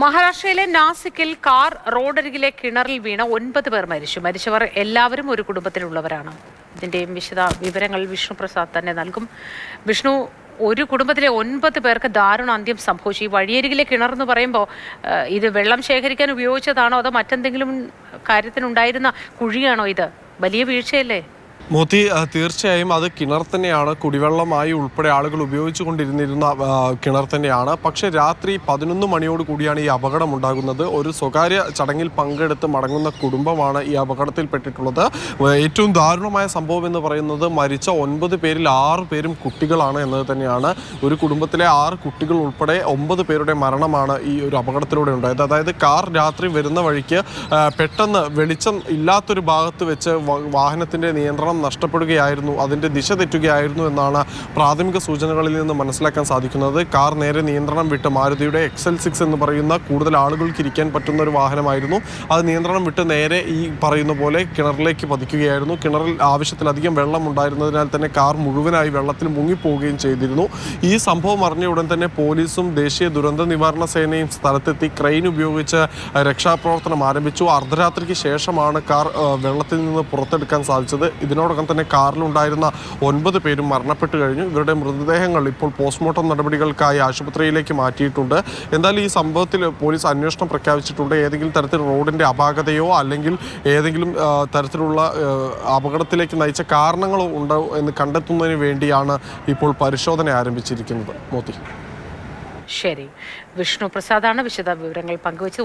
മഹാരാഷ്ട്രയിലെ നാസിക്കിൽ കാർ റോഡരികിലെ കിണറിൽ വീണ 9 പേർ മരിച്ചു. മരിച്ചവർ എല്ലാവരും ഒരു കുടുംബത്തിലുള്ളവരാണ്. ഇതിന്റെയും വിവരങ്ങൾ വിഷ്ണു പ്രസാദ് തന്നെ നൽകും. വിഷ്ണു, ഒരു കുടുംബത്തിലെ 9 പേർക്ക് ദാരുണ അന്ത്യം സംഭവിച്ചു. ഈ വഴിയരികിലെ കിണർ എന്ന് പറയുമ്പോൾ ഇത് വെള്ളം ശേഖരിക്കാൻ ഉപയോഗിച്ചതാണോ അതോ മറ്റെന്തെങ്കിലും കാര്യത്തിനുണ്ടായിരുന്ന കുഴിയാണോ? ഇത് വലിയ വീഴ്ചയല്ലേ? മോത്തി, തീർച്ചയായും അത് കിണർ തന്നെയാണ്. കുടിവെള്ളമായി ഉൾപ്പെടെ ആളുകൾ ഉപയോഗിച്ചു കൊണ്ടിരുന്നിരുന്ന കിണർ തന്നെയാണ്. പക്ഷേ രാത്രി 11 മണിയോട് കൂടിയാണ് ഈ അപകടം ഉണ്ടാകുന്നത്. ഒരു സ്വകാര്യ ചടങ്ങിൽ പങ്കെടുത്ത് മടങ്ങുന്ന കുടുംബമാണ് ഈ അപകടത്തിൽപ്പെട്ടിട്ടുള്ളത്. ഏറ്റവും ദാരുണമായ സംഭവം എന്ന് പറയുന്നത് മരിച്ച 9 പേരിൽ 6 പേരും കുട്ടികളാണ് എന്നത് തന്നെയാണ്. ഒരു കുടുംബത്തിലെ 6 കുട്ടികൾ ഉൾപ്പെടെ 9 പേരുടെ മരണമാണ് ഈ ഒരു അപകടത്തിലൂടെ ഉണ്ടായത്. അതായത് കാർ രാത്രി വരുന്ന വഴിക്ക് പെട്ടെന്ന് വെളിച്ചം ഇല്ലാത്തൊരു ഭാഗത്ത് വെച്ച് വാഹനത്തിൻ്റെ നിയന്ത്രണം നഷ്ടപ്പെടുകയായിരുന്നു, അതിൻ്റെ ദിശ തെറ്റുകയായിരുന്നു എന്നാണ് പ്രാഥമിക സൂചനകളിൽ നിന്ന് മനസ്സിലാക്കാൻ സാധിക്കുന്നത്. കാർ നേരെ നിയന്ത്രണം വിട്ട് മാരുതിയുടെ XL6 എന്ന് പറയുന്ന കൂടുതൽ ആളുകൾക്ക് ഇരിക്കാൻ പറ്റുന്ന ഒരു വാഹനമായിരുന്നു. അത് നിയന്ത്രണം വിട്ട് നേരെ ഈ പറയുന്ന പോലെ കിണറിലേക്ക് പതിക്കുകയായിരുന്നു. കിണറിൽ ആവശ്യത്തിലധികം വെള്ളം ഉണ്ടായിരുന്നതിനാൽ തന്നെ കാർ മുഴുവനായി വെള്ളത്തിൽ മുങ്ങിപ്പോവുകയും ചെയ്തിരുന്നു. ഈ സംഭവം അറിഞ്ഞ ഉടൻ തന്നെ പോലീസും ദേശീയ ദുരന്ത നിവാരണ സേനയും സ്ഥലത്തെത്തി ക്രെയിൻ ഉപയോഗിച്ച് രക്ഷാപ്രവർത്തനം ആരംഭിച്ചു. അർദ്ധരാത്രിക്ക് ശേഷമാണ് കാർ വെള്ളത്തിൽ നിന്ന് പുറത്തെടുക്കാൻ സാധിച്ചത്. ഇതിനോടൊപ്പം തന്നെ കാറിലുണ്ടായിരുന്ന 9 പേരും മരണപ്പെട്ടു കഴിഞ്ഞു. ഇവരുടെ മൃതദേഹങ്ങൾ ഇപ്പോൾ പോസ്റ്റ്മോർട്ടം നടപടികൾക്കായി ആശുപത്രിയിലേക്ക് മാറ്റിയിട്ടുണ്ട്. എന്തായാലും ഈ സംഭവത്തിൽ പോലീസ് അന്വേഷണം പ്രഖ്യാപിച്ചിട്ടുണ്ട്. ഏതെങ്കിലും തരത്തിൽ റോഡിൻ്റെ അപാകതയോ അല്ലെങ്കിൽ ഏതെങ്കിലും തരത്തിലുള്ള അപകടത്തിലേക്ക് നയിച്ച കാരണങ്ങളോ ഉണ്ടോ എന്ന് കണ്ടെത്തുന്നതിന് വേണ്ടിയാണ് ഇപ്പോൾ പരിശോധന ആരംഭിച്ചിരിക്കുന്നത്. മോത്തി, ശരി, വിഷ്ണു പ്രസാദാണ് വിശദ വിവരങ്ങൾ പങ്കുവച്ചത്.